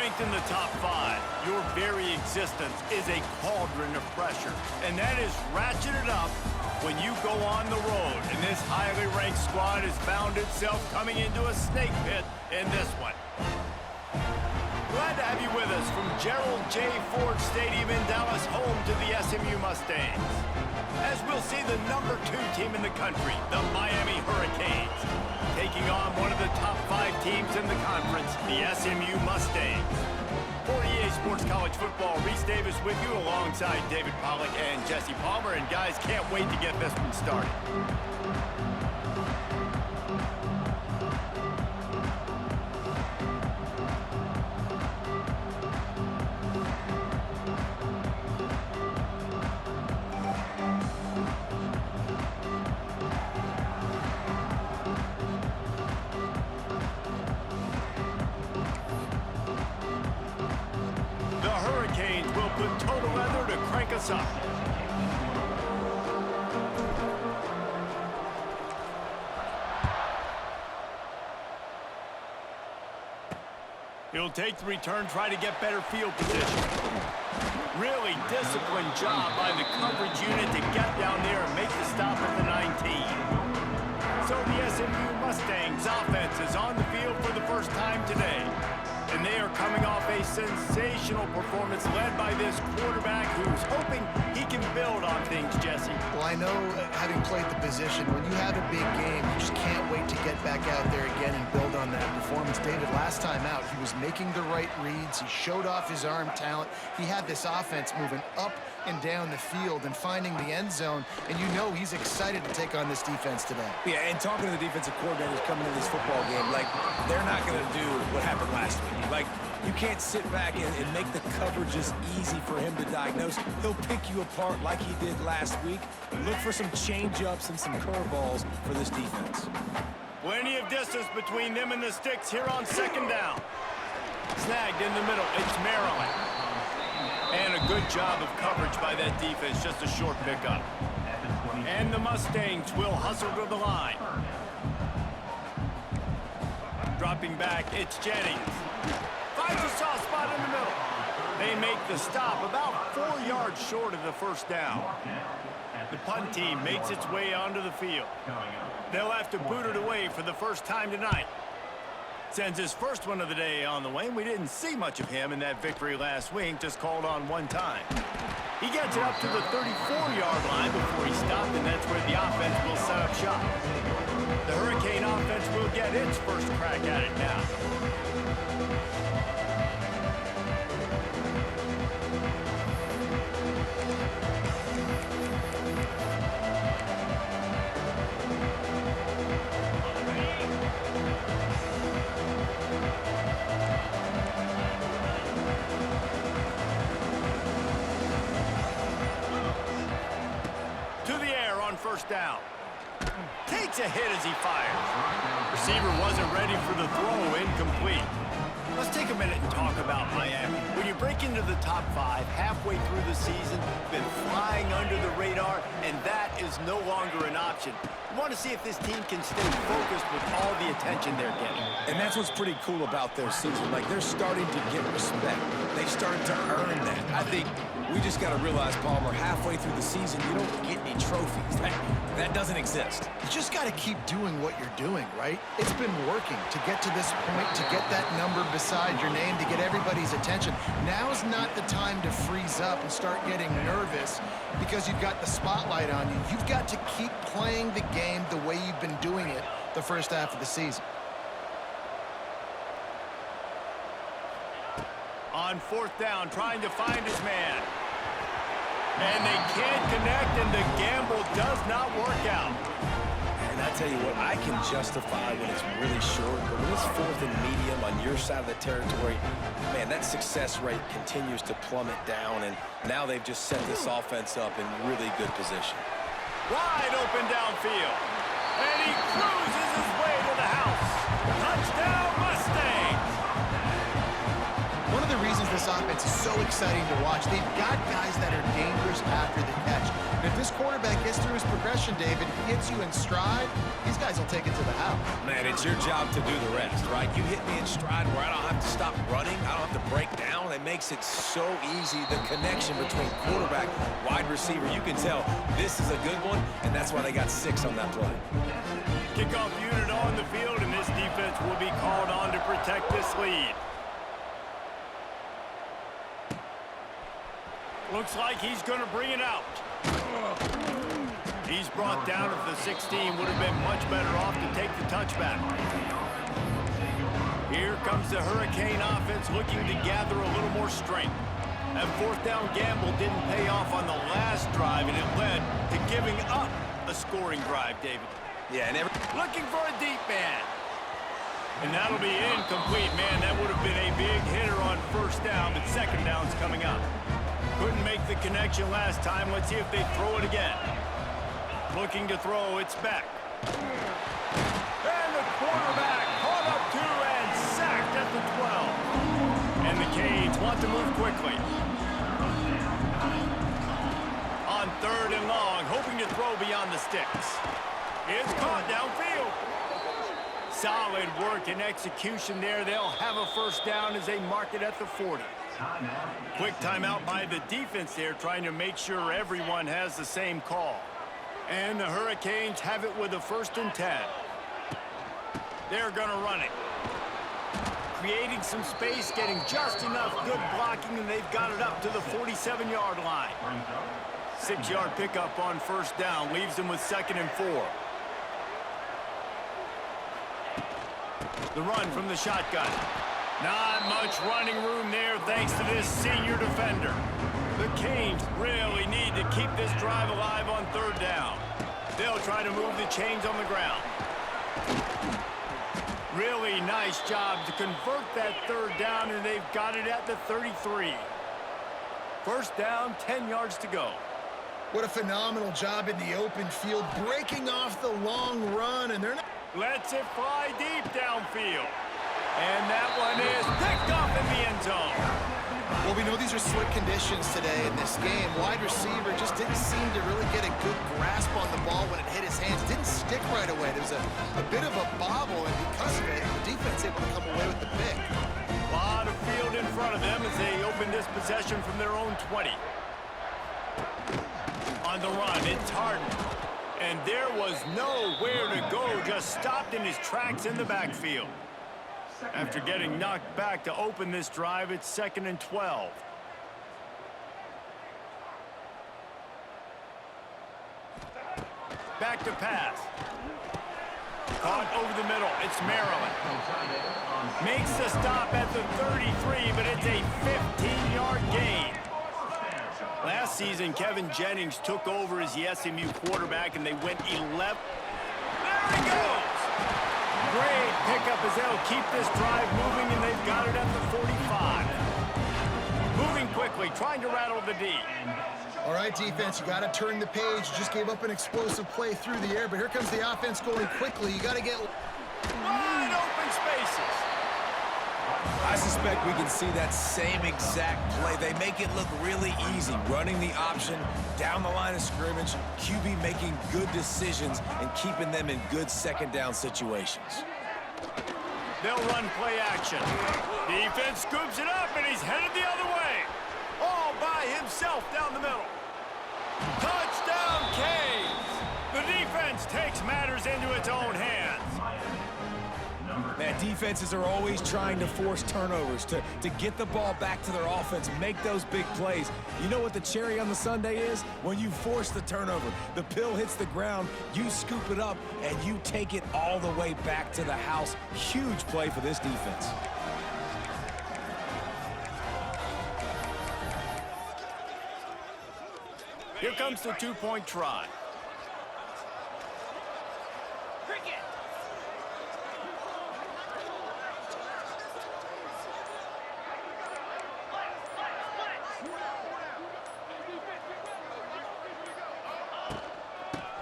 Ranked in the top 5, your very existence is a cauldron of pressure. And that is ratcheted up when you go on the road. And this highly ranked squad has found itself coming into a snake pit in this one. Glad to have you with us from Gerald J. Ford Stadium in Dallas, home to the SMU Mustangs. As we'll see the number 2 team in the country, the Miami Hurricanes, taking on one of the top 5 teams in the conference, the SMU Mustangs. For EA Sports College Football, Reese Davis with you alongside David Pollack and Jesse Palmer. And guys, can't wait to get this one started. Will put total weather to crank us up. He'll take the return, try to get better field position. Really disciplined job by the coverage unit to get down there and make the stop at the 19. So the SMU Mustangs offense is on the field for the first time today. And they are coming off a sensational performance led by this quarterback who's hoping he can build on things, Jesse. Well, I know, having played the position, when you have a big game, you just can't wait to get back out there again and build on that performance. David, last time out, he was making the right reads. He showed off his arm talent. He had this offense moving up and down the field and finding the end zone, and you know he's excited to take on this defense today. Yeah, and talking to the defensive coordinators coming into this football game, like, they're not going to do what happened last week. Like, you can't sit back and make the coverages easy for him to diagnose. He'll pick you apart like he did last week. Look for some change-ups and some curveballs for this defense. Plenty of distance between them and the sticks here on second down. Snagged in the middle, it's Maryland. And a good job of coverage by that defense, just a short pickup. And the Mustangs will hustle to the line. Dropping back, it's Jennings. Finds a soft spot in the middle. They make the stop about 4 yards short of the first down. The punt team makes its way onto the field. They'll have to boot it away for the first time tonight. Sends his first one of the day on the way. We didn't see much of him in that victory last week, just called on one time. He gets it up to the 34-yard line before he stopped, and that's where the offense will set up shop. The Hurricane offense will get its first crack at it now. First down. Takes a hit as he fires. Receiver wasn't ready for the throw, incomplete. Let's take a minute and talk about Miami. When you break into the top 5 halfway through the season, been flying under the radar, and that is no longer an option. We want to see if this team can stay focused with all the attention they're getting. And that's what's pretty cool about their season. Like, they're starting to get respect. They've started to earn that. I think we just got to realize, Palmer, halfway through the season, you don't get any trophies. That doesn't exist. You just got to keep doing what you're doing, right? It's been working to get to this point, to get that number beside your name, to get everybody's attention. Now's not the time to freeze up and start getting nervous because you've got the spotlight on you. You've got to keep playing the game the way you've been doing it the first half of the season. On fourth down, trying to find his man. And they can't connect, and the gamble does not work out. And I tell you what, I can justify when it's really short, but when it's fourth and medium on your side of the territory, man, that success rate continues to plummet down, and now they've just set this offense up in really good position. Wide open downfield. And he cruises his way to the house. Touchdown, Mustangs! One of the reasons this offense is so exciting to watch, they've got guys that are dangerous after the catch. And if this quarterback gets through his progression, David, hits you in stride, these guys will take it to the house. Man, it's your job to do the rest, right? You hit me in stride where I don't have to stop running, I don't have to break break down. It makes it so easy, the connection between quarterback, wide receiver. You can tell this is a good one, and that's why they got 6 on that play. Kickoff unit on the field, and this defense will be called on to protect this lead. Looks like he's going to bring it out. He's brought down at the 16. Would have been much better off to take the touchback. Here comes the Hurricane offense looking to gather a little more strength. That fourth down gamble didn't pay off on the last drive, and it led to giving up a scoring drive, David. Yeah, and looking for a deep man. And that'll be incomplete, man. That would have been a big hitter on first down, but second down's coming up. Couldn't make the connection last time. Let's see if they throw it again. Looking to throw, it's back. And the quarterback caught up to and sacked at the 12. And the Canes want to move quickly. On 3rd and long, hoping to throw beyond the sticks. It's caught downfield. Solid work and execution there. They'll have a first down as they mark it at the 40. Quick timeout by the defense there, trying to make sure everyone has the same call. And the Hurricanes have it with a 1st and 10. They're going to run it. Creating some space, getting just enough good blocking, and they've got it up to the 47-yard line. 6-yard pickup on first down, leaves them with 2nd and 4. The run from the shotgun. Not much running room there thanks to this senior defender. The Canes really need to keep this drive alive on 3rd down. They'll try to move the chains on the ground. Really nice job to convert that 3rd down, and they've got it at the 33. First down, 10 yards to go. What a phenomenal job in the open field, breaking off the long run, and they're not... Lets it fly deep downfield. And that one is picked off in the end zone. Well, we know these are slick conditions today in this game. Wide receiver just didn't seem to really get a good grasp on the ball when it hit his hands. Didn't stick right away. There was a bit of a bobble, and because of it, the defense able to come away with the pick. A lot of field in front of them as they open this possession from their own 20. On the run, it's Harden. And there was nowhere to go, just stopped in his tracks in the backfield. After getting knocked back to open this drive, it's 2nd and 12. Back to pass. Caught over the middle. It's Maryland. Makes the stop at the 33, but it's a 15-yard gain. Last season, Kevin Jennings took over as the SMU quarterback, and they went 11. There he goes! Great pickup as they'll keep this drive moving, and they've got it at the 45. Moving quickly, trying to rattle the D. All right, defense, you got to turn the page. You just gave up an explosive play through the air, but here comes the offense going quickly. You got to get wide open spaces. I suspect we can see that same exact play. They make it look really easy, running the option down the line of scrimmage, QB making good decisions and keeping them in good 2nd down situations. They'll run play action. Defense scoops it up, and he's headed the other way. All by himself down the middle. Touchdown, Canes! The defense takes matters into its own hands. Man, defenses are always trying to force turnovers to get the ball back to their offense, make those big plays. You know what the cherry on the sundae is? When you force the turnover, the pill hits the ground, you scoop it up, and you take it all the way back to the house. Huge play for this defense. Here comes the 2-point try.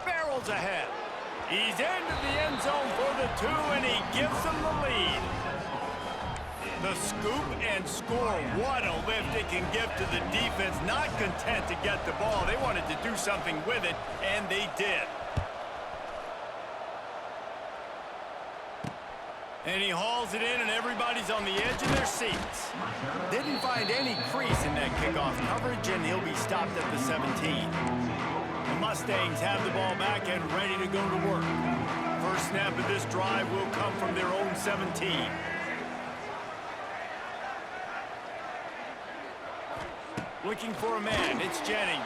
Barrels ahead. He's into the end zone for the 2, and he gives them the lead. The scoop and score. What a lift it can give to the defense. Not content to get the ball. They wanted to do something with it, and they did. And he hauls it in, and everybody's on the edge of their seats. Didn't find any crease in that kickoff coverage, and he'll be stopped at the 17. The Mustangs have the ball back and ready to go to work. First snap of this drive will come from their own 17. Looking for a man, it's Jennings.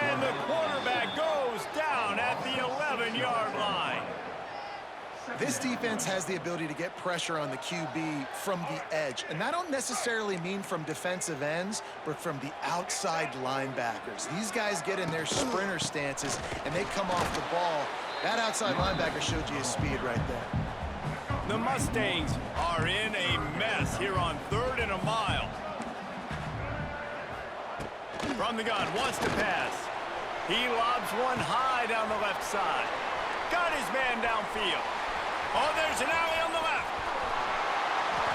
And the quarterback goes down at the 11-yard line. This defense has the ability to get pressure on the QB from the edge. And I don't necessarily mean from defensive ends, but from the outside linebackers. These guys get in their sprinter stances, and they come off the ball. That outside linebacker showed you his speed right there. The Mustangs are in a mess here on 3rd and a mile. From the gun, wants to pass. He lobs one high down the left side. Got his man downfield. Oh, there's an alley on the left.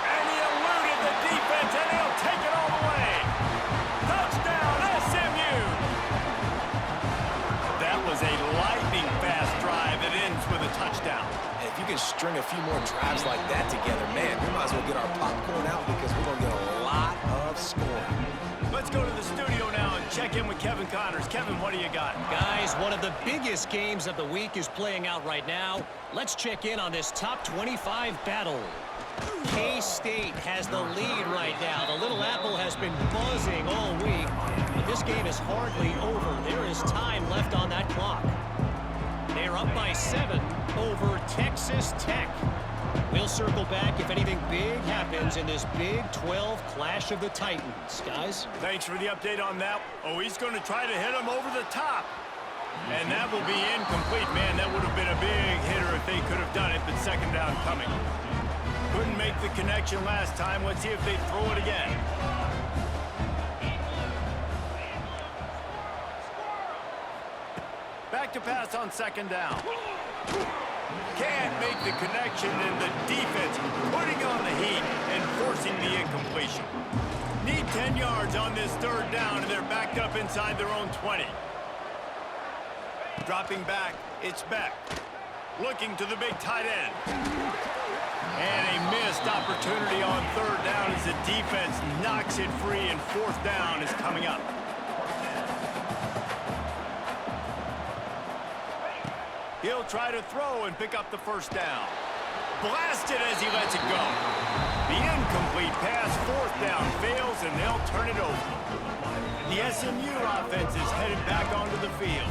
And he eluded the defense, and he'll take it all the way. Touchdown, SMU. That was a lightning-fast drive that ends with a touchdown. And if you can string a few more drives like that together, man, we might as well get our popcorn out because we're going to get a lot of scoring. Let's go to the studio now and check in with Kevin Connors. Kevin, what do you got? Guys, one of the biggest games of the week is playing out right now. Let's check in on this top 25 battle. K-State has the lead right now. The Little Apple has been buzzing all week, but this game is hardly over. There is time left on that clock. They're up by 7 over Texas Tech. We'll circle back if anything big happens in this Big 12 Clash of the Titans. Guys? Thanks for the update on that. Oh, he's going to try to hit him over the top. And that will be incomplete. Man, that would have been a big hitter if they could have done it, but second down coming. Couldn't make the connection last time. Let's see if they throw it again. Back to pass on second down. Can't make the connection, and the defense putting on the heat and forcing the incompletion. Need 10 yards on this 3rd down, and they're backed up inside their own 20. Dropping back, it's Beck. Looking to the big tight end. And a missed opportunity on 3rd down as the defense knocks it free, and 4th down is coming up. He'll try to throw and pick up the 1st down. Blasted as he lets it go. The incomplete pass, 4th down, fails, and they'll turn it over. The SMU offense is headed back onto the field.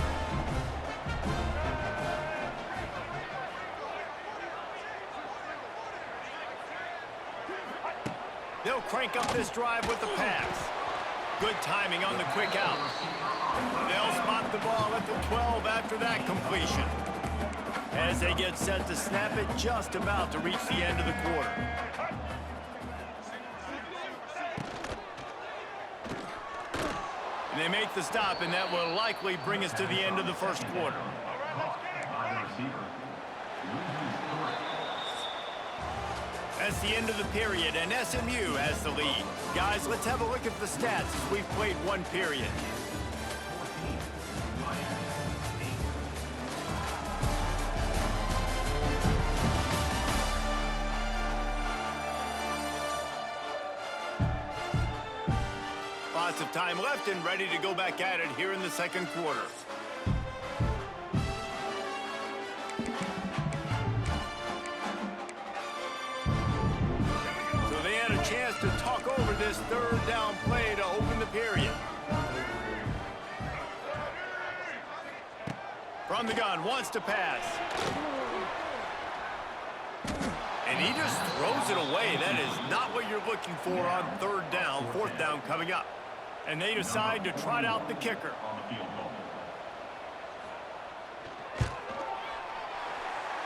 They'll crank up this drive with the pass. Good timing on the quick out. They'll spot the ball at the 12 after that completion. As they get set to snap it, just about to reach the end of the quarter. And they make the stop, and that will likely bring us to the end of the 1st quarter. That's the end of the period, and SMU has the lead. Guys, let's have a look at the stats as we've played 1 period. Lots of time left and ready to go back at it here in the 2nd quarter. So they had a chance to talk over this 3rd down play to open the period. From the gun, wants to pass. And he just throws it away. That is not what you're looking for on 3rd down, 4th down coming up. And they decide to trot out the kicker.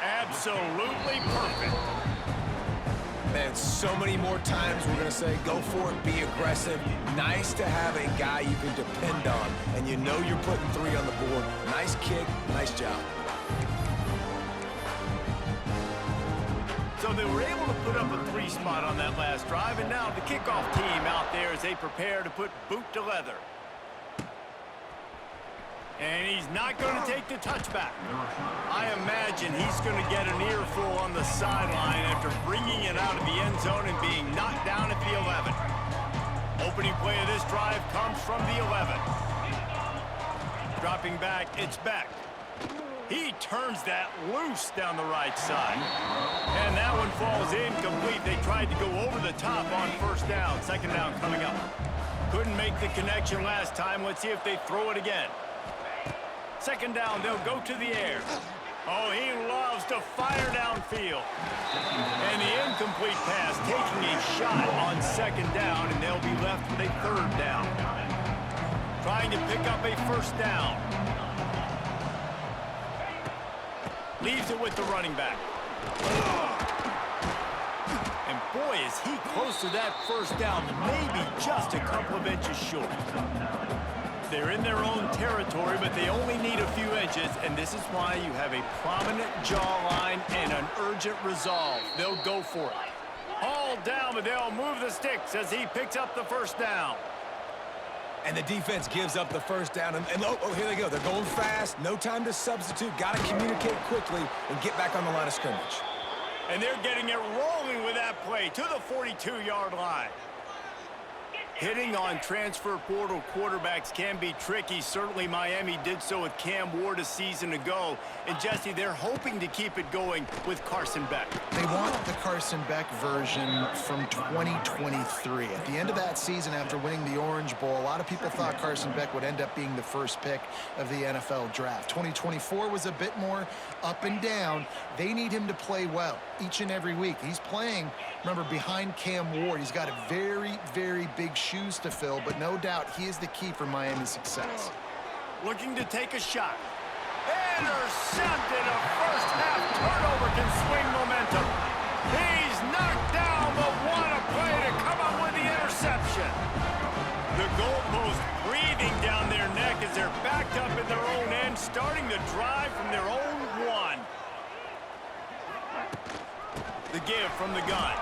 Absolutely perfect. Man, so many more times we're going to say, go for it, be aggressive. Nice to have a guy you can depend on, and you know you're putting 3 on the board. Nice kick, nice job. So they were able to put up a 3 spot on that last drive, and now the kickoff team out there as they prepare to put boot to leather. And he's not going to take the touchback. I imagine he's going to get an earful on the sideline after bringing it out of the end zone and being knocked down at the 11. Opening play of this drive comes from the 11. Dropping back, it's Beck. He turns that loose down the right side. And that one falls incomplete. They tried to go over the top on first down. Second down coming up. Couldn't make the connection last time. Let's see if they throw it again. Second down, they'll go to the air. Oh, he loves to fire downfield. And the incomplete pass taking a shot on second down, and they'll be left with a third down. Trying to pick up a first down. Leaves it with the running back. And boy, is he close to that first down, maybe just a couple of inches short. They're in their own territory, but they only need a few inches, and this is why you have a prominent jawline and an urgent resolve. They'll go for it. Hauled down, but they'll move the sticks as he picks up the first down. And the defense gives up the first down. And oh, here they go. They're going fast. No time to substitute. Got to communicate quickly and get back on the line of scrimmage. And they're getting it rolling with that play to the 42-yard line. Hitting on transfer portal quarterbacks can be tricky. Certainly Miami did so with Cam Ward a season ago. And Jesse, they're hoping to keep it going with Carson Beck. They want the Carson Beck version from 2023. At the end of that season, after winning the Orange Bowl, a lot of people thought Carson Beck would end up being the first pick of the NFL draft. 2024 was a bit more up and down. They need him to play well each and every week. He's playing, remember, behind Cam Ward. He's got a very, very big shoes to fill, but no doubt he is the key for Miami's success. Looking to take a shot. Intercepted. A first half turnover can swing momentum. He's knocked down, but what a play to come up with the interception. The goalpost breathing down their neck as they're backed up in their own end, starting the drive from their own one. The give from the gun.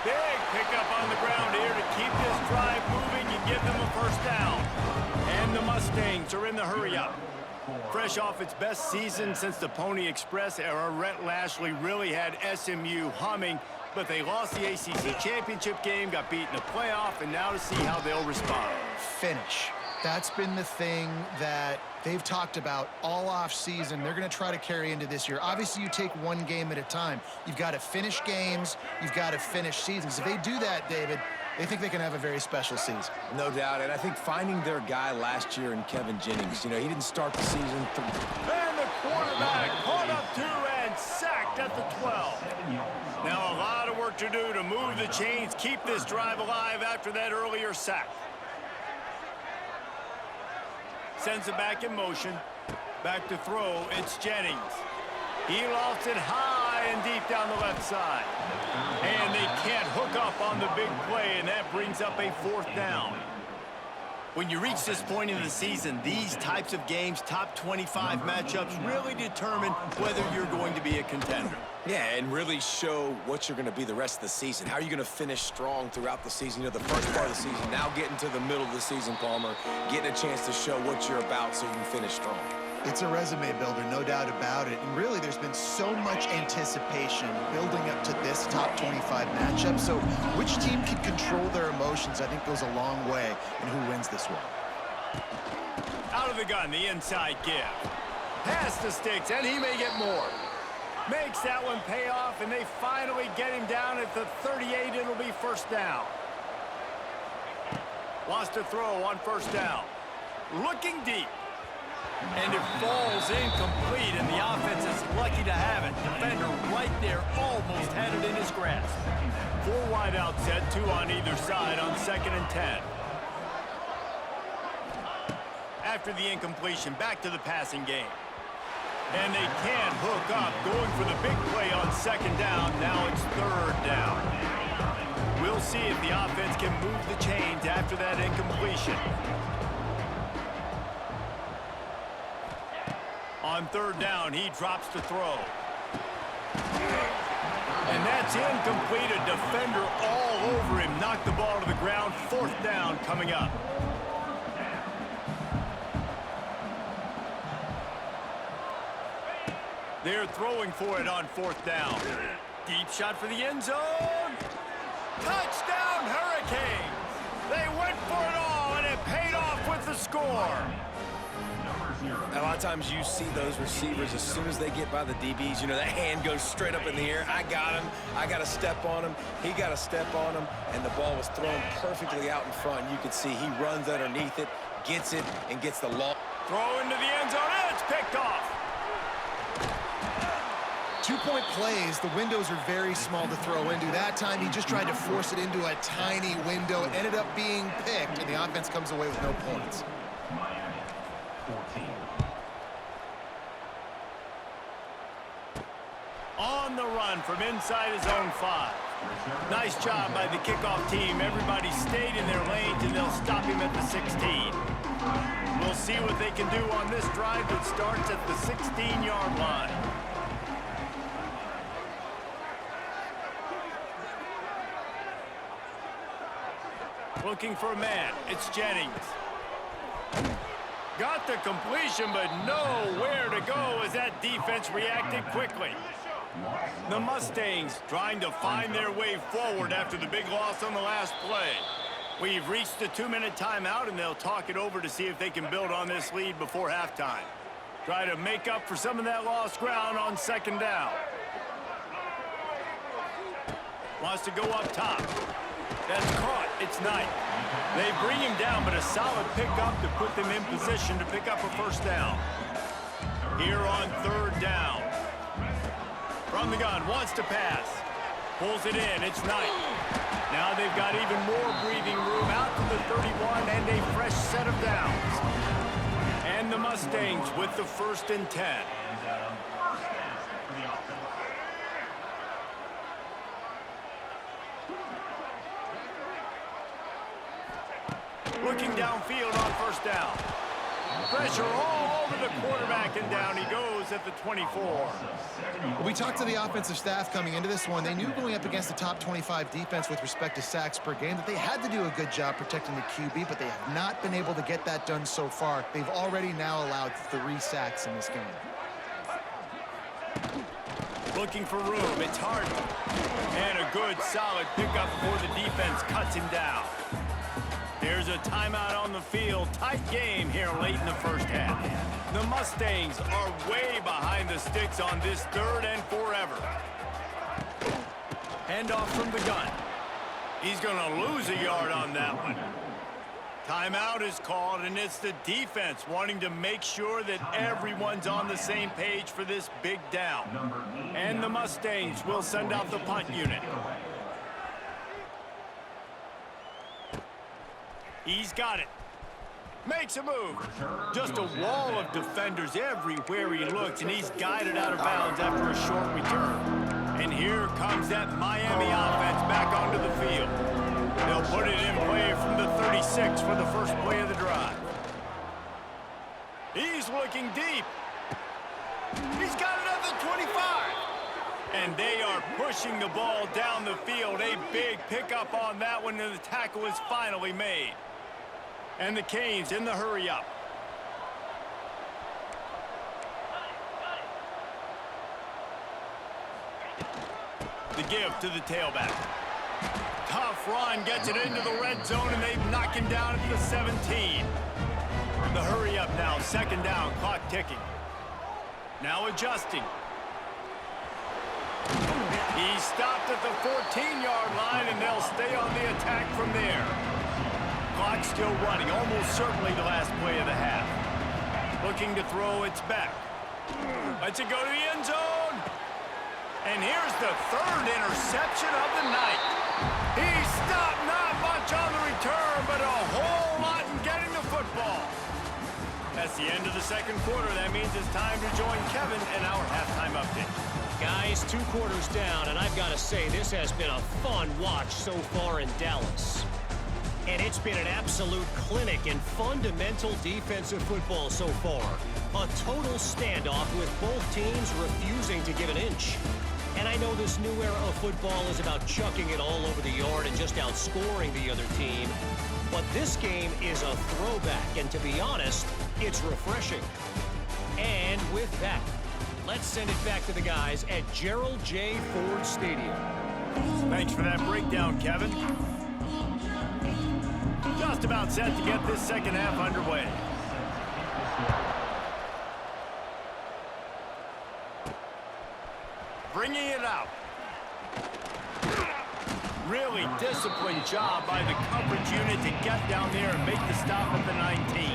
Big pickup on the ground here to keep this drive moving and give them a first down. And the Mustangs are in the hurry-up. Fresh off its best season since the Pony Express era, Rhett Lashley really had SMU humming, but they lost the ACC championship game, got beat in the playoff, and now to see how they'll respond. Finish. That's been the thing that they've talked about all off season. They're going to try to carry into this year. Obviously, you take one game at a time. You've got to finish games. You've got to finish seasons. If they do that, David, they think they can have a very special season. No doubt, and I think finding their guy last year in Kevin Jennings, you know, he didn't start the season. And the quarterback caught up to and sacked at the 12. Now a lot of work to do to move the chains, keep this drive alive after that earlier sack. Sends it back in motion. Back to throw, it's Jennings. He lofts it high and deep down the left side. And they can't hook up on the big play, and that brings up a fourth down. When you reach this point in the season, these types of games, top 25 matchups, really determine whether you're going to be a contender. Yeah, and really show what you're going to be the rest of the season. How are you going to finish strong throughout the season? You know, the first part of the season, now getting to the middle of the season, Palmer, getting a chance to show what you're about so you can finish strong. It's a resume builder, no doubt about it. And really, there's been so much anticipation building up to this top 25 matchup. So which team can control their emotions, I think, goes a long way in who wins this one. Out of the gun, the inside give. Pass the sticks, and he may get more. Makes that one pay off, and they finally get him down at the 38. It'll be first down. Wants to throw on first down. Looking deep. And it falls incomplete, and the offense is lucky to have it. Defender right there almost had it in his grasp. 4 wide out set, 2 on either side on 2nd and 10. After the incompletion, back to the passing game. And they can't hook up, going for the big play on 2nd down. Now it's 3rd down. We'll see if the offense can move the chains after that incompletion. On 3rd down, he drops to throw. And that's incomplete. A defender all over him. Knocked the ball to the ground. 4th down coming up. They're throwing for it on 4th down. Deep shot for the end zone. Touchdown, Hurricanes! They went for it all, and it paid off with the score. A lot of times you see those receivers, as soon as they get by the DBs, you know, that hand goes straight up in the air. I got him. I got to step on him. He got to step on him. And the ball was thrown perfectly out in front. You can see he runs underneath it, gets it, and gets the long. Throw into the end zone, and it's picked off. 2-point plays, the windows are very small to throw into. That time, he just tried to force it into a tiny window. It ended up being picked, and the offense comes away with no points. On the run from inside his own 5. Nice job by the kickoff team. Everybody stayed in their lanes, and they'll stop him at the 16. We'll see what they can do on this drive that starts at the 16-yard line. Looking for a man. It's Jennings. Got the completion, but nowhere to go as that defense reacted quickly. The Mustangs trying to find their way forward after the big loss on the last play. We've reached the 2-minute timeout, and they'll talk it over to see if they can build on this lead before halftime. Try to make up for some of that lost ground on 2nd down. Wants to go up top. That's caught. It's Knight. They bring him down, but a solid pickup to put them in position to pick up a 1st down. Here on 3rd down. From the gun, wants to pass. Pulls it in. It's Knight. Now they've got even more breathing room out to the 31 and a fresh set of downs. And the Mustangs with the 1st and 10. Looking downfield on 1st down. Pressure all over the quarterback, and down he goes at the 24. We talked to the offensive staff coming into this one. They knew going up against the top 25 defense with respect to sacks per game that they had to do a good job protecting the QB, but they have not been able to get that done so far. They've already now allowed 3 sacks in this game. Looking for room. It's Hart. And a good, solid pickup before the defense cuts him down. There's a timeout on the field. Tight game here late in the 1st half. The Mustangs are way behind the sticks on this 3rd and forever. Handoff from the gun. He's going to lose a yard on that one. Timeout is called, and it's the defense wanting to make sure that everyone's on the same page for this big down. And the Mustangs will send out the punt unit. He's got it. Makes a move. Just a wall of defenders everywhere he looks, and he's guided out of bounds after a short return. And here comes that MiAMi offense back onto the field. They'll put it in play from the 36 for the 1st play of the drive. He's looking deep. He's got it at the 25. And they are pushing the ball down the field. A big pickup on that one, and the tackle is finally made. And the Canes in the hurry-up. The give to the tailback. Tough run, gets it into the red zone, and they knock him down at the 17. The hurry-up now, 2nd down, clock ticking. Now adjusting. He stopped at the 14-yard line, and they'll stay on the attack from there. Clock still running, almost certainly the last play of the half. Looking to throw, it's back. Lets it go to the end zone. And here's the 3rd interception of the night. He stopped not much on the return, but a whole lot in getting the football. That's the end of the 2nd quarter. That means it's time to join Kevin in our halftime update. Guys, 2 quarters down, and I've got to say, this has been a fun watch so far in Dallas. And it's been an absolute clinic in fundamental defensive football so far. A total standoff with both teams refusing to give an inch. And I know this new era of football is about chucking it all over the yard and just outscoring the other team. But this game is a throwback, and to be honest, it's refreshing. And with that, Let's send it back to the guys at Gerald J. Ford Stadium. Thanks for that breakdown, Kevin. Just about set to get this second half underway. Bringing it out. Really disciplined job by the coverage unit to get down there and make the stop at the 19.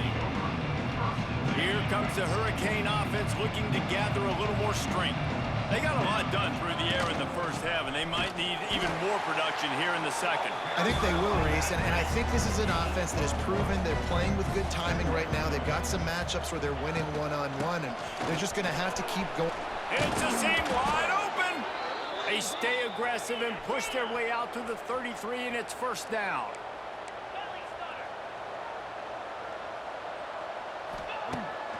Here comes the Hurricane offense looking to gather a little more strength. They got a lot done through the air in the first half, and they might need even more production here in the second. I think they will, Reese, and I think this is an offense that has proven they're playing with good timing right now. They've got some matchups where they're winning one-on-one, and they're just going to have to keep going. It's a seam wide open. They stay aggressive and push their way out to the 33, and it's first down.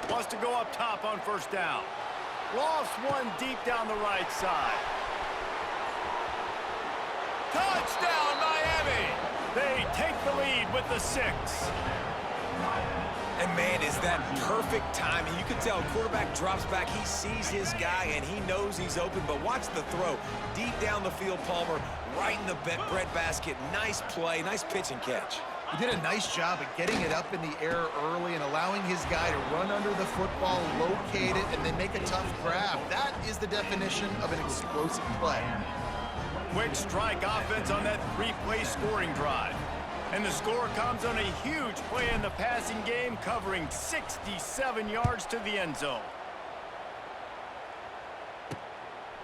Wants to go up top on first down. Lost one deep down the right side. Touchdown, Miami! They take the lead with the 6. And, man, is that perfect timing. You can tell quarterback drops back. He sees his guy, and he knows he's open. But watch the throw. Deep down the field, Palmer, right in the breadbasket. Nice play, nice pitch and catch. He did a nice job of getting it up in the air early and allowing his guy to run under the football, locate it, and then make a tough grab. That is the definition of an explosive play. Quick strike offense on that 3-play scoring drive. And the score comes on a huge play in the passing game, covering 67 yards to the end zone.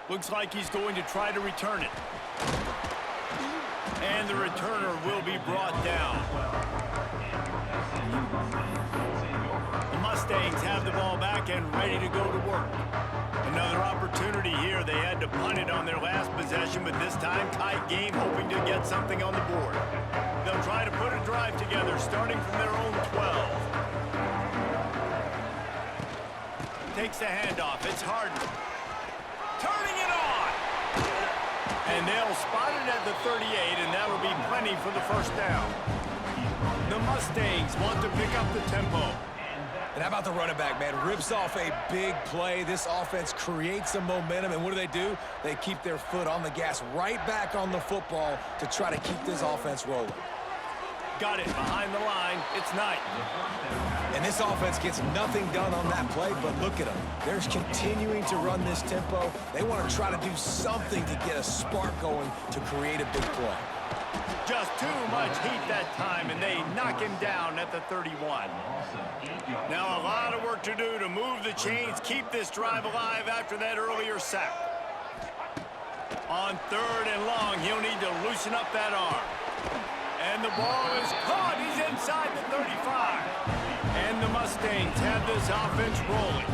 Looks like he's going to try to return it. And the returner will be brought down. The Mustangs have the ball back and ready to go to work. Another opportunity here. They had to punt it on their last possession, but this time tight game, hoping to get something on the board. They'll try to put a drive together, starting from their own 12. Takes the handoff. It's Harden. Turning it on! And they'll spot it at the 38, and that'll be plenty for the first down. The Mustangs want to pick up the tempo. And how about the running back, man? Rips off a big play. This offense creates some momentum, and what do? They keep their foot on the gas, right back on the football to try to keep this offense rolling. Got it behind the line. It's Knight. And this offense gets nothing done on that play, but look at them. They're continuing to run this tempo. They want to try to do something to get a spark going to create a big play. Just too much heat that time, and they knock him down at the 31. Now a lot of work to do to move the chains, keep this drive alive after that earlier sack. On 3rd and long, he'll need to loosen up that arm. And the ball is caught. He's inside the 35. And the Mustangs have this offense rolling.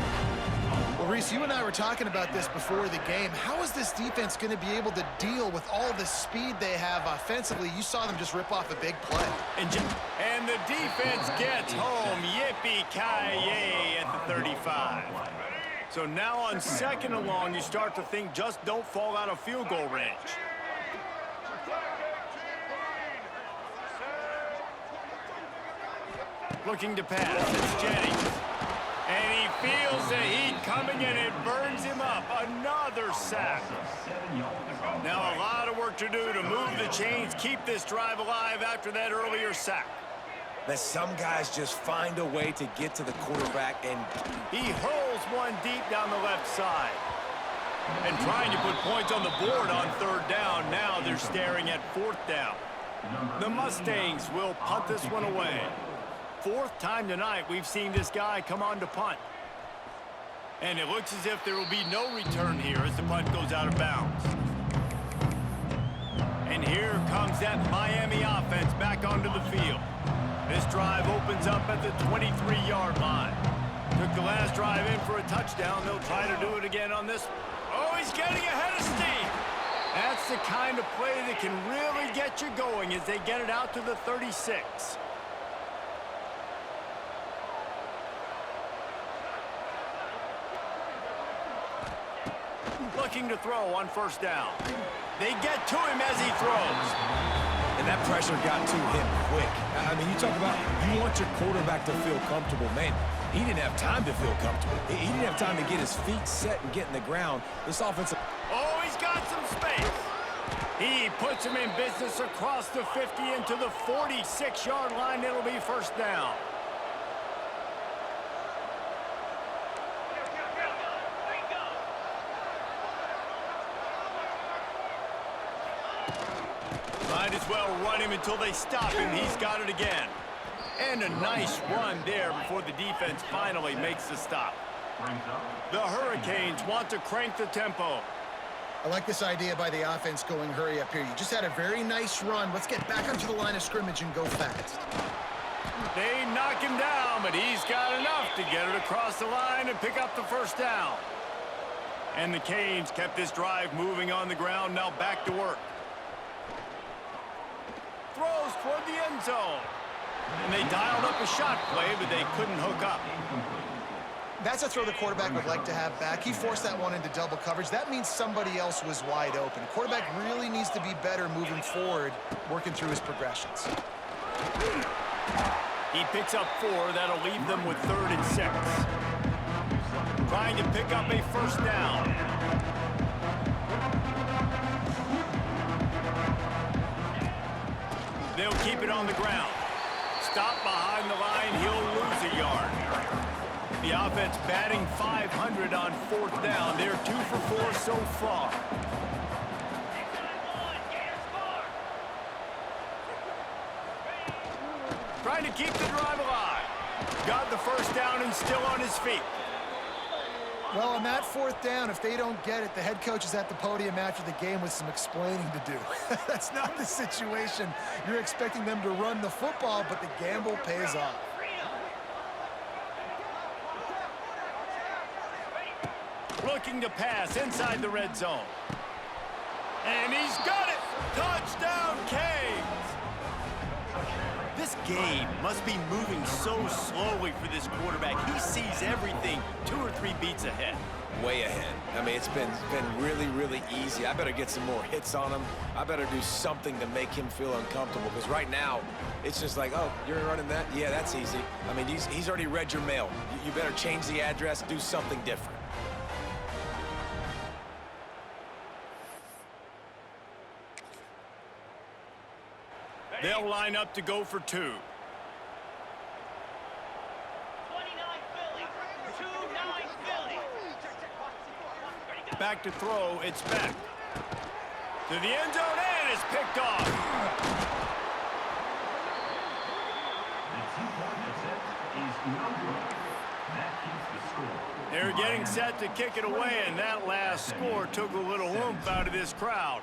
Well, Reese, you and I were talking about this before the game. How is this defense going to be able to deal with all the speed they have offensively? You saw them just rip off a big play. And the defense gets home. Yippee-ki-yay at the 35. So now on 2nd and long, you start to think just don't fall out of field goal range. Looking to pass. It's Jennings. And he feels the heat coming, and it burns him up. Another sack. Now a lot of work to do to move the chains, keep this drive alive after that earlier sack. That some guys just find a way to get to the quarterback, and he hurls one deep down the left side. And trying to put points on the board on 3rd down. Now they're staring at 4th down. The Mustangs will punt this one away. 4th time tonight we've seen this guy come on to punt. And it looks as if there will be no return here as the punt goes out of bounds. And here comes that Miami offense back onto the field. This drive opens up at the 23-yard line. Took the last drive in for a touchdown. They'll try to do it again on this. Oh, he's getting ahead of steam. That's the kind of play that can really get you going as they get it out to the 36. Looking to throw on 1st down. They get to him as he throws. And that pressure got to him quick. I mean, you talk about you want your quarterback to feel comfortable. Man, He didn't have time to feel comfortable. He didn't have time to get his feet set and get in the ground. This offensive... Oh, he's got some space. He puts him in business across the 50 into the 46-yard line. It'll be first down. Might as well run him until they stop him. He's got it again. And a nice run there before the defense finally makes the stop. The Hurricanes want to crank the tempo. I like this idea by the offense going hurry up here. You just had a very nice run. Let's get back onto the line of scrimmage and go fast. They knock him down, but he's got enough to get it across the line and pick up the first down. And the Canes kept this drive moving on the ground. Now back to work. Throws toward the end zone. And they dialed up a shot play, but they couldn't hook up. That's a throw the quarterback would like to have back. He forced that one into double coverage. That means somebody else was wide open. Quarterback really needs to be better moving forward, working through his progressions. He picks up 4. That'll leave them with 3rd and 6. Trying to pick up a first down. They'll keep it on the ground. Stop behind the line. He'll lose a yard. The offense batting .500 on 4th down. They're 2 for 4 so far. Trying to keep the drive alive. Got the first down and still on his feet. Well, on that 4th down, if they don't get it, the head coach is at the podium after the game with some explaining to do. That's not the situation. You're expecting them to run the football, but the gamble pays off. Looking to pass inside the red zone. And he's got it! Touchdown, Canes! This game must be moving so slowly for this quarterback. He sees everything 2 or 3 beats ahead. Way ahead. I mean, it's been really, really easy. I better get some more hits on him. I better do something to make him feel uncomfortable, because right now, it's just like, oh, you're running that? Yeah, that's easy. I mean, he's already read your mail. You better change the address, do something different. They'll line up to go for 2. 29 Philly. 29 Philly. Back to throw. It's back. To the end zone, and it's picked off. They're getting set to kick it away, and that last score took a little oomph out of this crowd.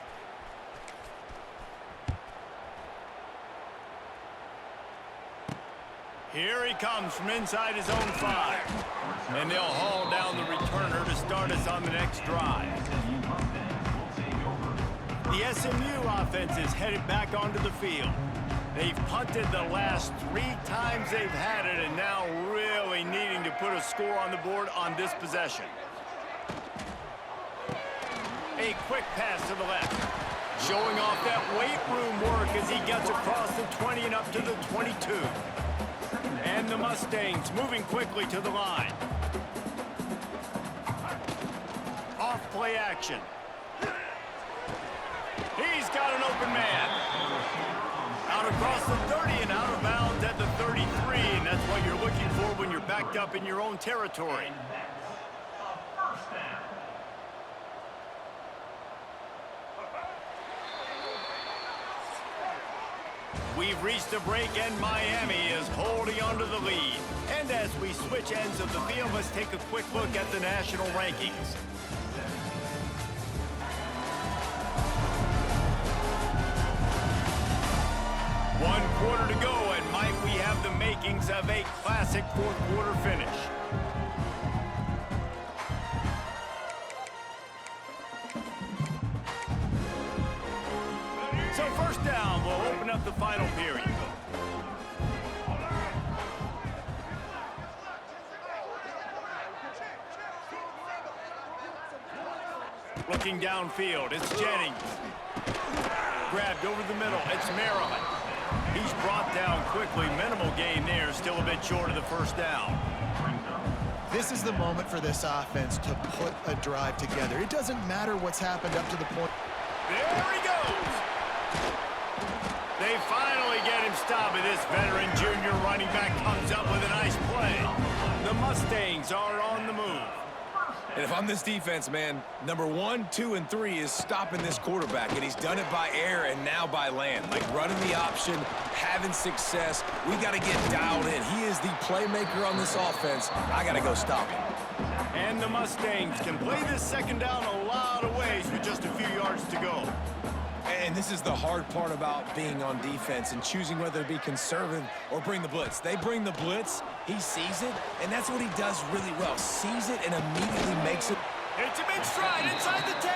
Here he comes from inside his own 5. And they'll haul down the returner to start us on the next drive. The SMU offense is headed back onto the field. They've punted the last 3 times they've had it, and now really needing to put a score on the board on this possession. A quick pass to the left. Showing off that weight room work as he gets across the 20 and up to the 22. And the Mustangs moving quickly to the line. Off play action. He's got an open man. Out across the 30 and out of bounds at the 33. And that's what you're looking for when you're backed up in your own territory. We've reached a break, and MiAMi is holding onto the lead. And as we switch ends of the field, let's take a quick look at the national rankings. One quarter to go, and might we have the makings of a classic 4th quarter finish. So first down, we'll open up the final period. Looking downfield, it's Jennings. Grabbed over the middle, it's Maryland. He's brought down quickly. Minimal gain there, still a bit short of the first down. This is the moment for this offense to put a drive together. It doesn't matter what's happened up to the point. There he goes. They finally get him stopped, and this veteran junior running back comes up with a nice play. The Mustangs are on the move. And if I'm this defense, man, number 1, 2, and 3 is stopping this quarterback, and he's done it by air and now by land. Like running the option, having success. We got to get dialed in. He is the playmaker on this offense. I got to go stop him. And the Mustangs can play this second down a lot of ways with just a few yards to go. And this is the hard part about being on defense and choosing whether to be conservative or bring the blitz. They bring the blitz, he sees it, and that's what he does really well. Sees it and immediately makes it. It's a big stride inside the 10.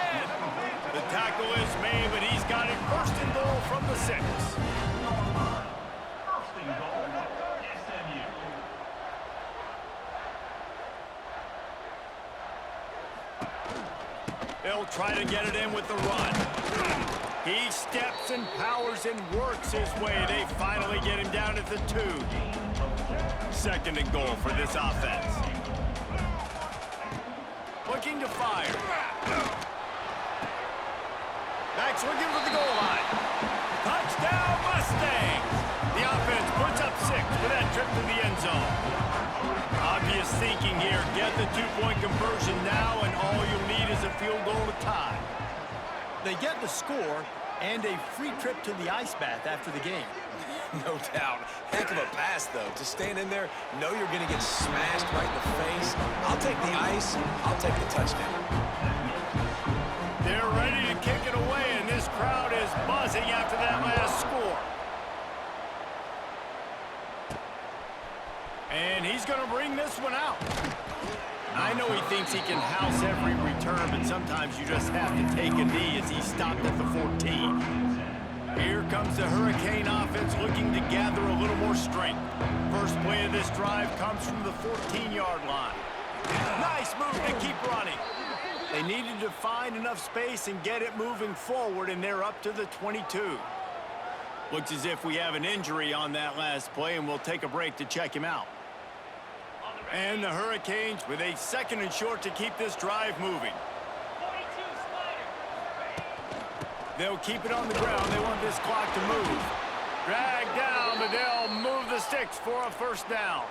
The tackle is made, but he's got it first and goal from the 6. They'll try to get it in with the run. He steps and powers and works his way. They finally get him down at the 2. Second and goal for this offense. Looking to fire. Backs looking for the goal line. Touchdown, Mustangs! The offense puts up 6 for that trip to the end zone. Obvious thinking here. Get the 2-point conversion now, and all you'll need is a field goal to tie. They get the score and a free trip to the ice bath after the game. No doubt. Heck of a pass, though. To stand in there, know you're going to get smashed right in the face. I'll take the ice. I'll take the touchdown. They're ready to kick it away, and this crowd is buzzing after that last score. And he's going to bring this one out. I know he thinks he can house every return, but sometimes you just have to take a knee as he's stopped at the 14. Here comes the Hurricane offense looking to gather a little more strength. First play of this drive comes from the 14-yard line. Nice move to keep running. They needed to find enough space and get it moving forward, and they're up to the 22. Looks as if we have an injury on that last play, and we'll take a break to check him out. And the Hurricanes with a second and short to keep this drive moving. 42 Slider. They'll keep it on the ground. They want this clock to move. Drag down, but they'll move the sticks for a first down.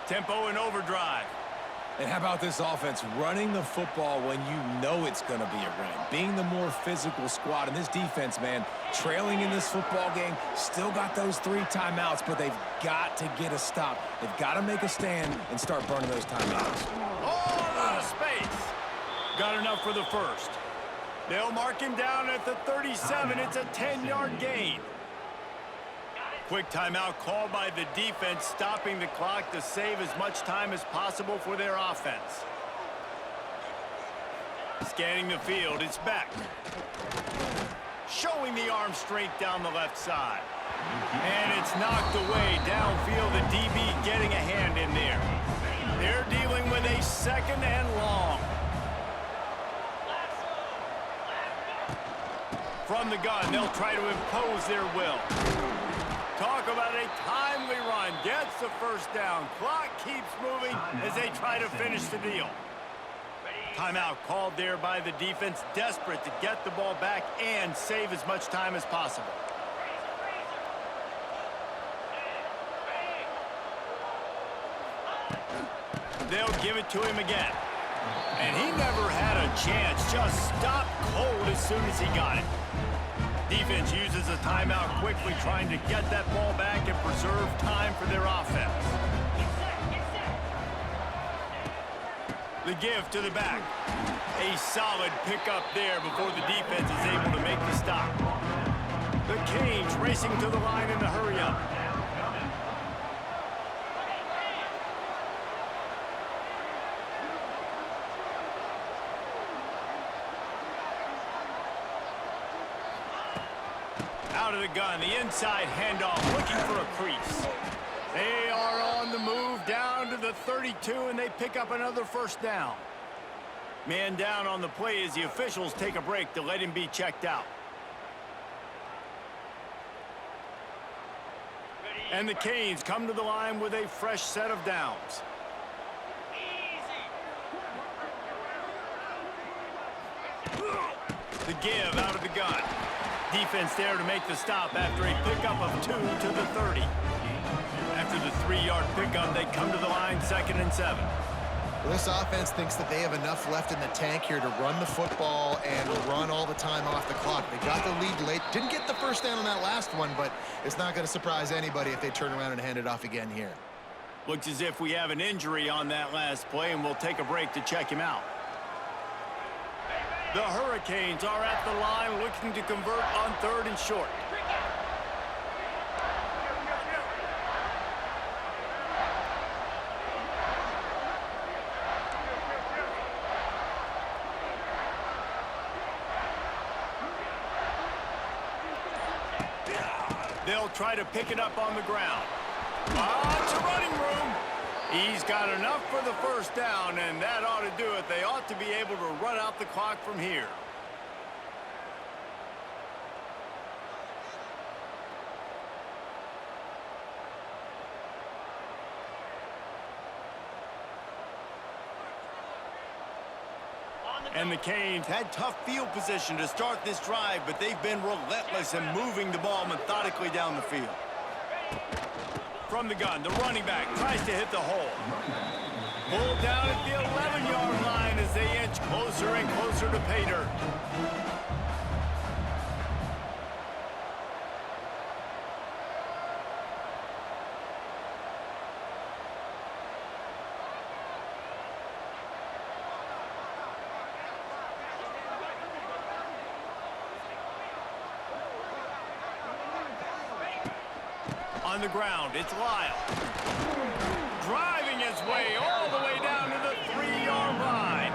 Tempo and overdrive. And how about this offense running the football when you know it's going to be a run? Being the more physical squad. And this defense, man, trailing in this football game, still got those 3 timeouts, but they've got to get a stop. They've got to make a stand and start burning those timeouts. All out of space. Got enough for the first. They'll mark him down at the 37. It's a 10-yard gain. Quick timeout called by the defense, stopping the clock to save as much time as possible for their offense. Scanning the field, it's Beck. Showing the arm strength down the left side. And it's knocked away downfield, the DB getting a hand in there. They're dealing with a second and long. From the gun, they'll try to impose their will. Talk about a timely run. Gets the first down. Clock keeps moving as they try to finish the deal. Timeout called there by the defense, desperate to get the ball back and save as much time as possible. They'll give it to him again. And he never had a chance. Just stopped cold as soon as he got it. Defense uses a timeout quickly, trying to get that ball back and preserve time for their offense. The give to the back. A solid pickup there before the defense is able to make the stop. The Canes racing to the line in the hurry-up. Out of the gun, the inside handoff, looking for a crease. They are on the move down to the 32, and they pick up another first down. Man down on the play as the officials take a break to let him be checked out. And the Canes come to the line with a fresh set of downs. The give out of the gun. Defense there to make the stop after a pickup of 2 to the 30. After the 3-yard pickup, they come to the line 2nd and 7. Well, this offense thinks that they have enough left in the tank here to run the football and run all the time off the clock. They got the lead late. Didn't get the first down on that last one, but it's not going to surprise anybody if they turn around and hand it off again here. Looks as if we have an injury on that last play, and we'll take a break to check him out. The Hurricanes are at the line looking to convert on 3rd and short. They'll try to pick it up on the ground. Lots of running room. He's got enough for the first down, and that ought to do it. They ought to be able to run out the clock from here. And the Canes had tough field position to start this drive, but they've been relentless in moving the ball methodically down the field. From the gun, the running back tries to hit the hole. Pulled down at the 11-yard line as they inch closer and closer to pay dirt. On the ground, it's Lyle. Driving his way all the way down to the 3-yard line.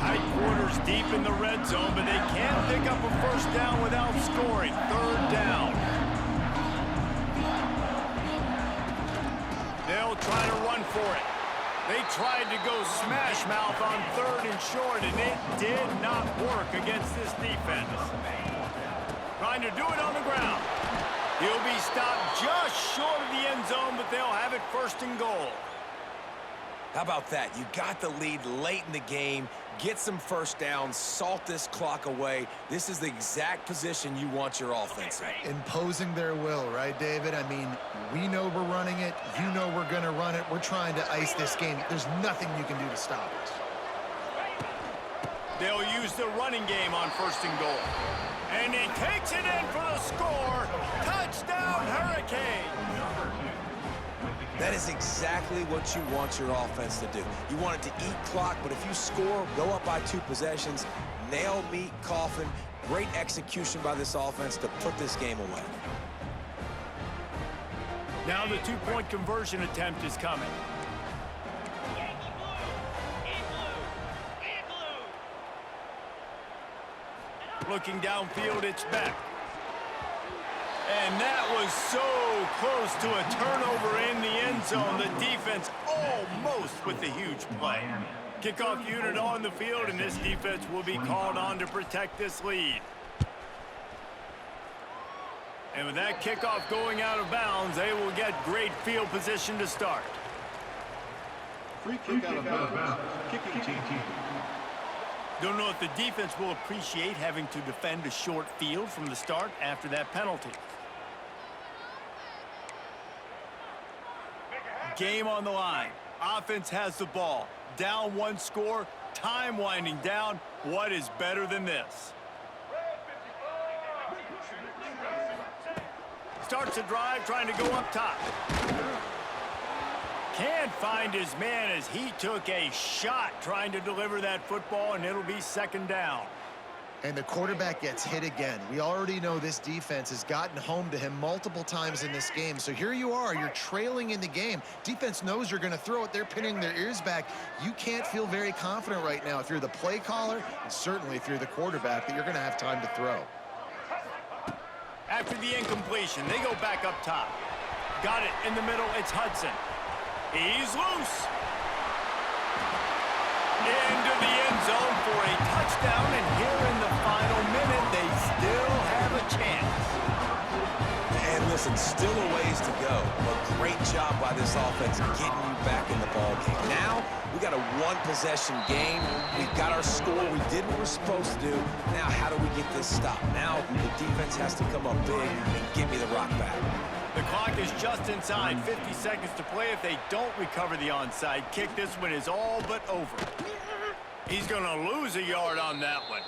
Tight quarters deep in the red zone, but they can't pick up a first down without scoring. 3rd down. They'll try to run for it. They tried to go smash mouth on 3rd and short, and it did not work against this defense. Trying to do it on the ground. He'll be stopped just short of the end zone, but they'll have it 1st and goal. How about that? You got the lead late in the game. Get some first downs. Salt this clock away. This is the exact position you want your offense in. Imposing their will, right, David? I mean, we know we're running it. You know we're going to run it. We're trying to ice this game. There's nothing you can do to stop us. They'll use the running game on 1st and goal. And he takes it in for the score. Touchdown, Hurricanes. That is exactly what you want your offense to do. You want it to eat clock, but if you score, go up by 2 possessions, nail, meet, coffin. Great execution by this offense to put this game away. Now the 2-point conversion attempt is coming. Looking downfield, it's Beck. And that was so close to a turnover in the end zone. The defense almost with a huge play. Kickoff unit on the field, and this defense will be called on to protect this lead. And with that kickoff going out of bounds, they will get great field position to start. Free kick out of bounds. Kicking team. Don't know if the defense will appreciate having to defend a short field from the start after that penalty. Game on the line. Offense has the ball. Down 1 score. Time winding down. What is better than this? Starts a drive trying to go up top. Can't find his man as he took a shot trying to deliver that football, and it'll be 2nd down. And the quarterback gets hit again. We already know this defense has gotten home to him multiple times in this game. So here you are, you're trailing in the game. Defense knows you're going to throw it. They're pinning their ears back. You can't feel very confident right now if you're the play caller, and certainly if you're the quarterback, that you're going to have time to throw. After the incompletion, they go back up top. Got it in the middle, it's Hudson. He's loose. Into the end zone for a touchdown, and here in the final minute, they still have a chance. And listen, still a ways to go, but great job by this offense getting you back in the ball game. Now, we got a one-possession game. We've got our score. We did what we're supposed to do. Now, how do we get this stopped? Now, the defense has to come up big and get me the rock back. The clock is just inside 50 seconds to play. If they don't recover the onside kick, this one is all but over. He's going to lose a yard on that one.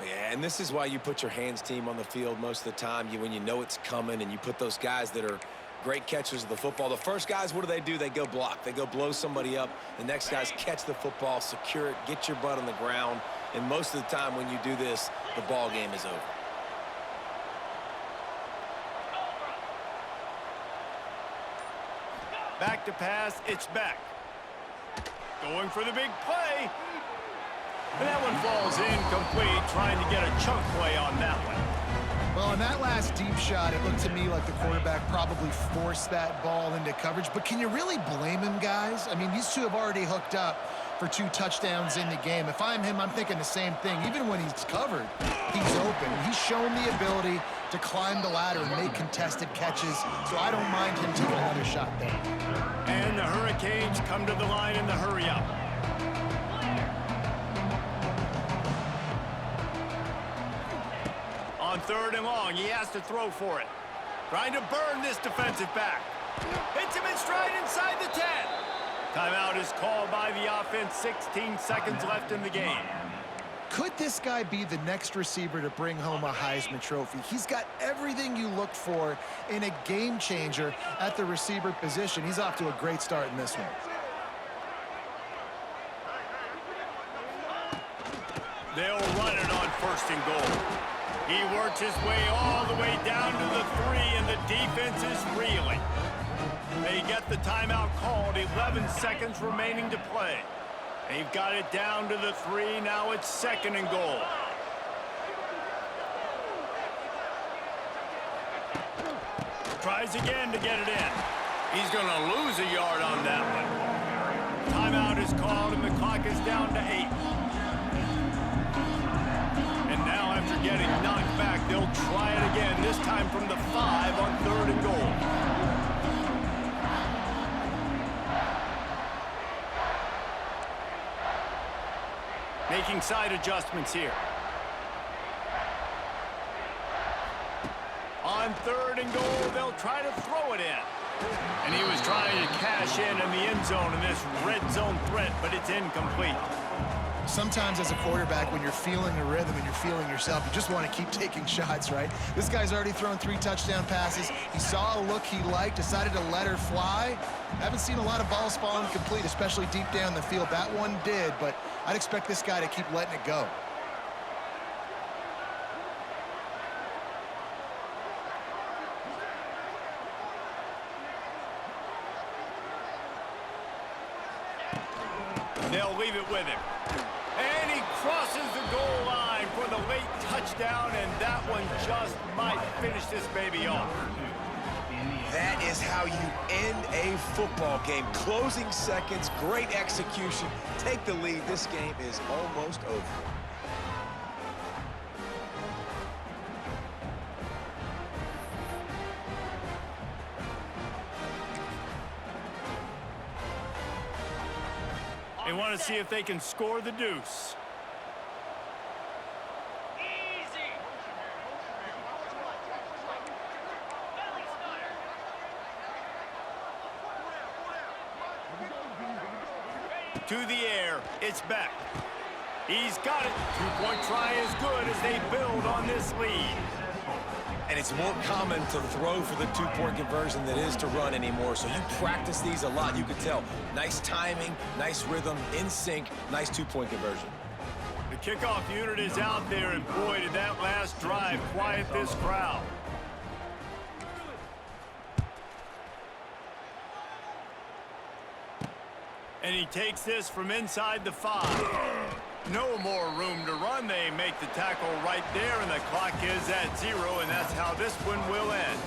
Yeah, and this is why you put your hands team on the field most of the time. When you know it's coming, and you put those guys that are great catchers of the football. The first guys, what do? They go block. They go blow somebody up. The next guys catch the football, secure it, get your butt on the ground. And most of the time when you do this, the ball game is over. Back to pass, it's back. Going for the big play. And that one falls incomplete, trying to get a chunk play on that one. Well, in that last deep shot, it looked to me like the quarterback probably forced that ball into coverage. But can you really blame him, guys? I mean, these two have already hooked up for 2 touchdowns in the game. If I'm him, I'm thinking the same thing. Even when he's covered, he's open. He's shown the ability to climb the ladder and make contested catches, so I don't mind him taking another shot there. And the Hurricanes come to the line in the hurry-up. On 3rd and long, he has to throw for it. Trying to burn this defensive back. Hits him in stride inside the 10. Timeout is called by the offense. 16 seconds left in the game. Could this guy be the next receiver to bring home a Heisman Trophy? He's got everything you look for in a game changer at the receiver position. He's off to a great start in this one. They'll run it on 1st and goal. He works his way all the way down to the 3, and the defense is reeling. They get the timeout called. 11 seconds remaining to play. They've got it down to the 3. Now it's 2nd and goal. Tries again to get it in. He's going to lose a yard on that one. Timeout is called, and the clock is down to 8. And now, after getting knocked back, they'll try it again, this time from the 5 on 3rd and goal. Making side adjustments here. On 3rd and goal, they'll try to throw it in. And he was trying to cash in the end zone in this red zone threat, but it's incomplete. Sometimes as a quarterback, when you're feeling a rhythm and you're feeling yourself, you just want to keep taking shots, right? This guy's already thrown 3 touchdown passes. He saw a look he liked, decided to let her fly. Haven't seen a lot of balls fall incomplete, especially deep down the field. That one did, but I'd expect this guy to keep letting it go. They'll leave it with him. And he crosses the goal line for the late touchdown, and that one just might finish this baby off. That is how you end a football game. Closing seconds, great execution. Take the lead. This game is almost over. They want to see if they can score the deuce. Easy. To the air, it's back. He's got it. 2-point try is good as they build on this lead. And it's more common to throw for the 2-point conversion than it is to run anymore. So you practice these a lot. You can tell. Nice timing, nice rhythm, in sync, nice 2-point conversion. The kickoff unit is out there, and boy, did that last drive quiet this crowd. And he takes this from inside the 5. No more room to run. They make the tackle right there, and the clock is at 0, and that's how this one will end.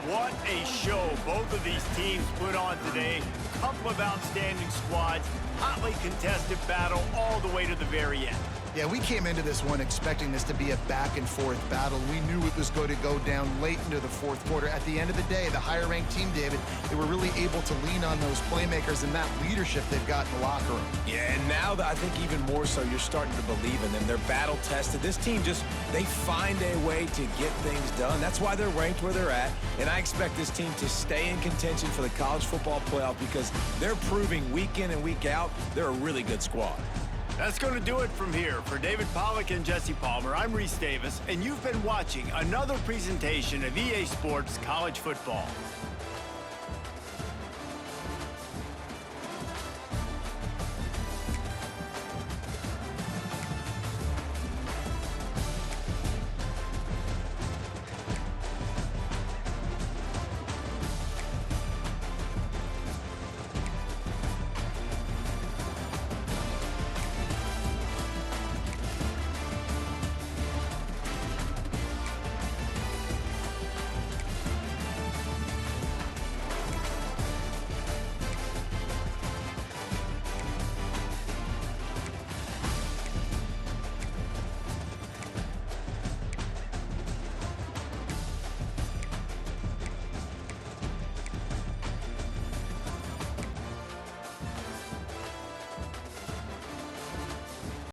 What a show both of these teams put on today. Couple of outstanding squads, hotly contested battle all the way to the very end. Yeah, we came into this one expecting this to be a back-and-forth battle. We knew it was going to go down late into the fourth quarter. At the end of the day, the higher-ranked team, David, they were really able to lean on those playmakers and that leadership they've got in the locker room. Yeah, and now that I think even more so, you're starting to believe in them. They're battle-tested. This team they find a way to get things done. That's why they're ranked where they're at, and I expect this team to stay in contention for the college football playoff because they're proving week in and week out they're a really good squad. That's going to do it from here. For David Pollack and Jesse Palmer, I'm Reese Davis, and you've been watching another presentation of EA Sports College Football.